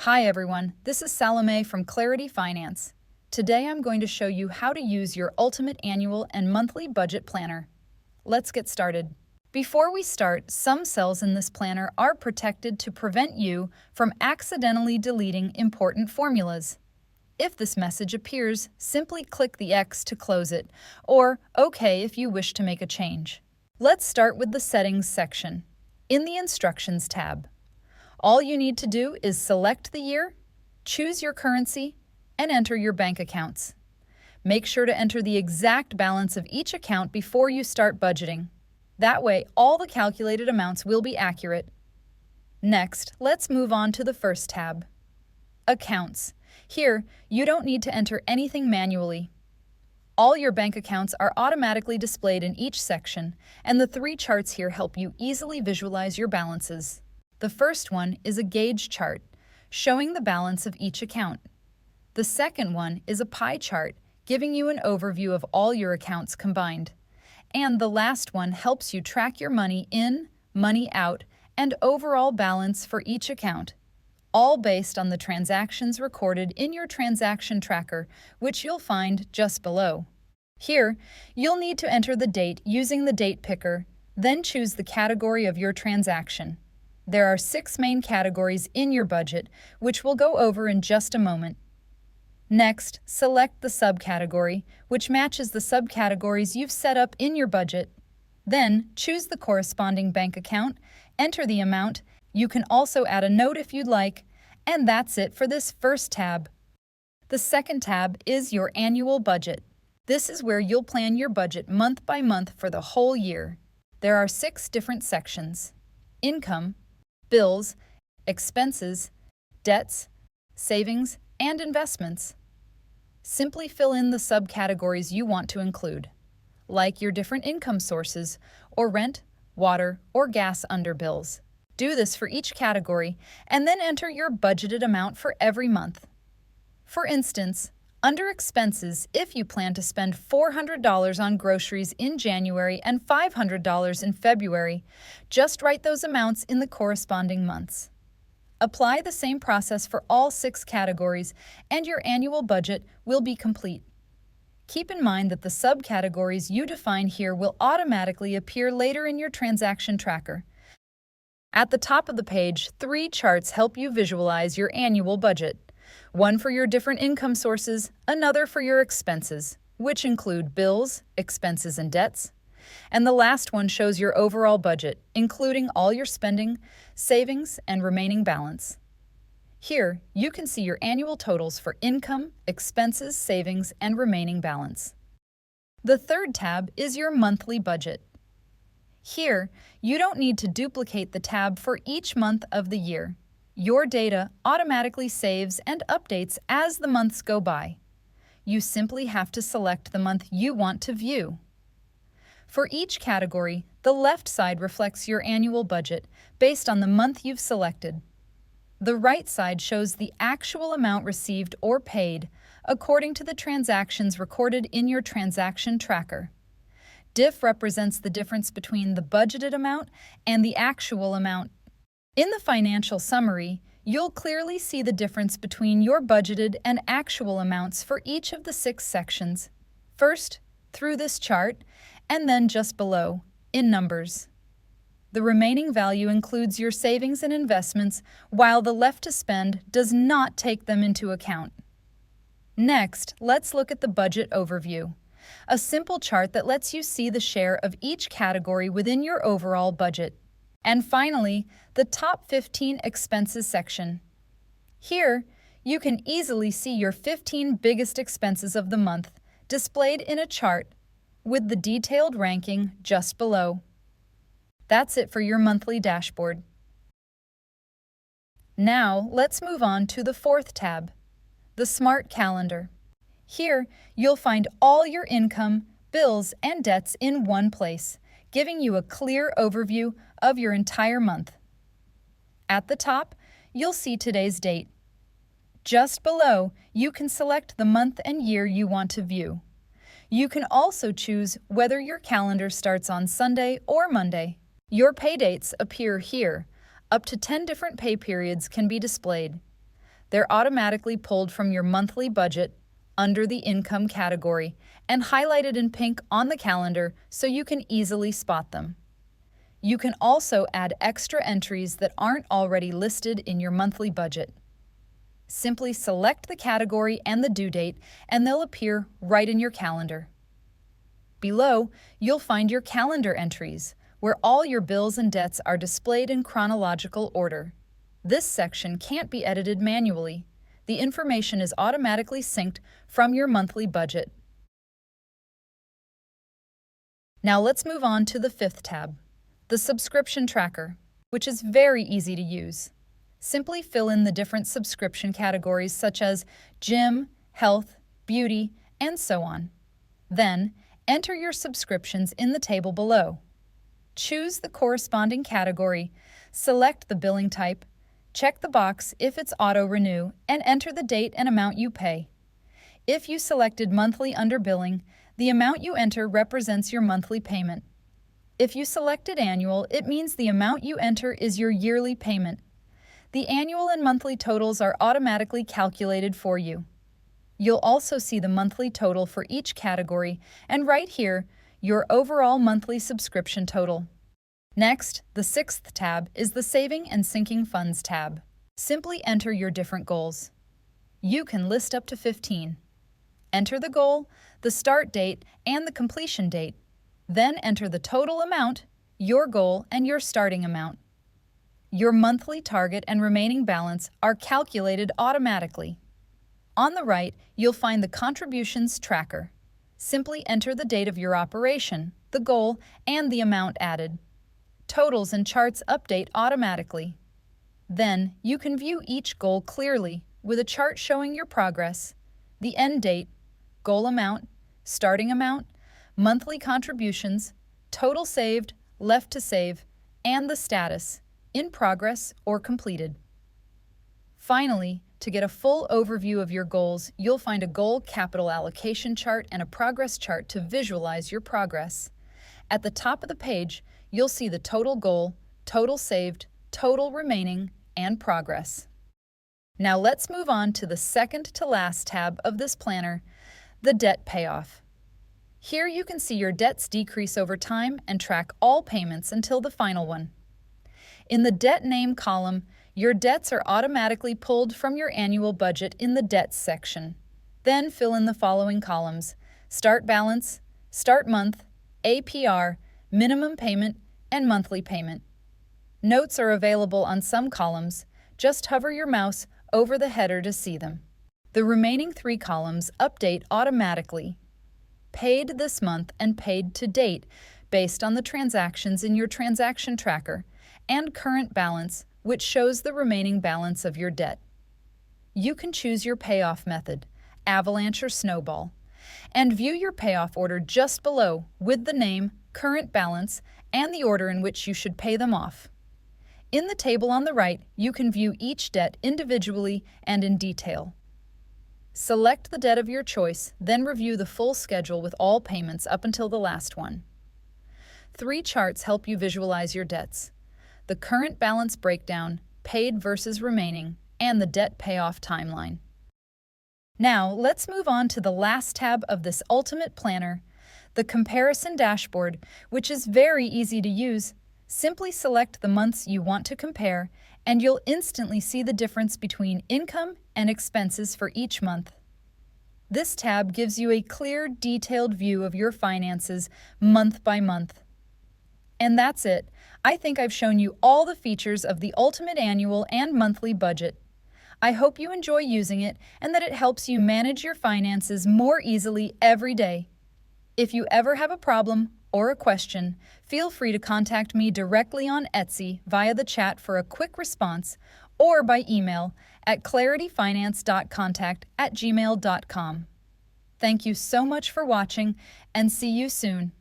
Hi everyone, this is Salome from Clarity Finance. Today I'm going to show you how to use your ultimate annual and monthly budget planner. Let's get started. Before we start, some cells in this planner are protected to prevent you from accidentally deleting important formulas. If this message appears, simply click the X to close it, or OK if you wish to make a change. Let's start with the Settings section. In the Instructions tab, all you need to do is select the year, choose your currency, and enter your bank accounts. Make sure to enter the exact balance of each account before you start budgeting. That way, all the calculated amounts will be accurate. Next, let's move on to the first tab, Accounts. Here, you don't need to enter anything manually. All your bank accounts are automatically displayed in each section, and the three charts here help you easily visualize your balances. The first one is a gauge chart, showing the balance of each account. The second one is a pie chart, giving you an overview of all your accounts combined. And the last one helps you track your money in, money out, and overall balance for each account, all based on the transactions recorded in your transaction tracker, which you'll find just below. Here, you'll need to enter the date using the date picker, then choose the category of your transaction. There are 6 main categories in your budget, which we'll go over in just a moment. Next, select the subcategory, which matches the subcategories you've set up in your budget. Then, choose the corresponding bank account, enter the amount. You can also add a note if you'd like, and that's it for this first tab. The second tab is your annual budget. This is where you'll plan your budget month by month for the whole year. There are 6 different sections: income, bills, expenses, debts, savings, and investments. Simply fill in the subcategories you want to include, like your different income sources, or rent, water, or gas under bills. Do this for each category, and then enter your budgeted amount for every month. For instance, under expenses, if you plan to spend $400 on groceries in January and $500 in February, just write those amounts in the corresponding months. Apply the same process for all 6 categories, and your annual budget will be complete. Keep in mind that the subcategories you define here will automatically appear later in your transaction tracker. At the top of the page, 3 charts help you visualize your annual budget. One for your different income sources, another for your expenses, which include bills, expenses, and debts. And the last one shows your overall budget, including all your spending, savings, and remaining balance. Here, you can see your annual totals for income, expenses, savings, and remaining balance. The third tab is your monthly budget. Here, you don't need to duplicate the tab for each month of the year. Your data automatically saves and updates as the months go by. You simply have to select the month you want to view. For each category, the left side reflects your annual budget based on the month you've selected. The right side shows the actual amount received or paid according to the transactions recorded in your transaction tracker. Diff represents the difference between the budgeted amount and the actual amount. In the financial summary, you'll clearly see the difference between your budgeted and actual amounts for each of the 6 sections. First, through this chart, and then just below, in numbers. The remaining value includes your savings and investments, while the left to spend does not take them into account. Next, let's look at the budget overview, a simple chart that lets you see the share of each category within your overall budget. And finally, the top 15 expenses section. Here, you can easily see your 15 biggest expenses of the month displayed in a chart with the detailed ranking just below. That's it for your monthly dashboard. Now, let's move on to the fourth tab, the Smart Calendar. Here, you'll find all your income, bills, and debts in one place, giving you a clear overview of your entire month. At the top, you'll see today's date. Just below, you can select the month and year you want to view. You can also choose whether your calendar starts on Sunday or Monday. Your pay dates appear here. Up to 10 different pay periods can be displayed. They're automatically pulled from your monthly budget under the income category and highlighted in pink on the calendar so you can easily spot them. You can also add extra entries that aren't already listed in your monthly budget. Simply select the category and the due date, and they'll appear right in your calendar. Below, you'll find your calendar entries, where all your bills and debts are displayed in chronological order. This section can't be edited manually. The information is automatically synced from your monthly budget. Now let's move on to the fifth tab, the subscription tracker, which is very easy to use. Simply fill in the different subscription categories such as gym, health, beauty, and so on. Then, enter your subscriptions in the table below. Choose the corresponding category, select the billing type, check the box if it's auto-renew, and enter the date and amount you pay. If you selected monthly under billing, the amount you enter represents your monthly payment. If you selected annual, it means the amount you enter is your yearly payment. The annual and monthly totals are automatically calculated for you. You'll also see the monthly total for each category, and right here, your overall monthly subscription total. Next, the sixth tab is the Saving and Sinking Funds tab. Simply enter your different goals. You can list up to 15. Enter the goal, the start date, and the completion date. Then enter the total amount, your goal, and your starting amount. Your monthly target and remaining balance are calculated automatically. On the right, you'll find the Contributions tracker. Simply enter the date of your operation, the goal, and the amount added. Totals and charts update automatically. Then, you can view each goal clearly with a chart showing your progress, the end date, goal amount, starting amount, monthly contributions, total saved, left to save, and the status, in progress or completed. Finally, to get a full overview of your goals, you'll find a goal capital allocation chart and a progress chart to visualize your progress. At the top of the page, you'll see the total goal, total saved, total remaining, and progress. Now let's move on to the second to last tab of this planner, the debt payoff. Here you can see your debts decrease over time and track all payments until the final one. In the Debt Name column, your debts are automatically pulled from your annual budget in the Debts section. Then fill in the following columns: Start Balance, Start Month, APR, Minimum Payment, and Monthly Payment. Notes are available on some columns. Just hover your mouse over the header to see them. The remaining 3 columns update automatically. Paid this month and paid to date based on the transactions in your transaction tracker, and current balance, which shows the remaining balance of your debt. You can choose your payoff method, avalanche or snowball, and view your payoff order just below with the name, current balance, and the order in which you should pay them off. In the table on the right, you can view each debt individually and in detail. Select the debt of your choice, then review the full schedule with all payments up until the last one. 3 charts help you visualize your debts: the current balance breakdown, paid versus remaining, and the debt payoff timeline. Now, let's move on to the last tab of this ultimate planner, the comparison dashboard, which is very easy to use. Simply select the months you want to compare, and you'll instantly see the difference between income and expenses for each month. This tab gives you a clear, detailed view of your finances month by month. And that's it. I think I've shown you all the features of the ultimate annual and monthly budget. I hope you enjoy using it and that it helps you manage your finances more easily every day. If you ever have a problem or a question, feel free to contact me directly on Etsy via the chat for a quick response, or by email at clarityfinance.contact@gmail.com. Thank you so much for watching, and see you soon.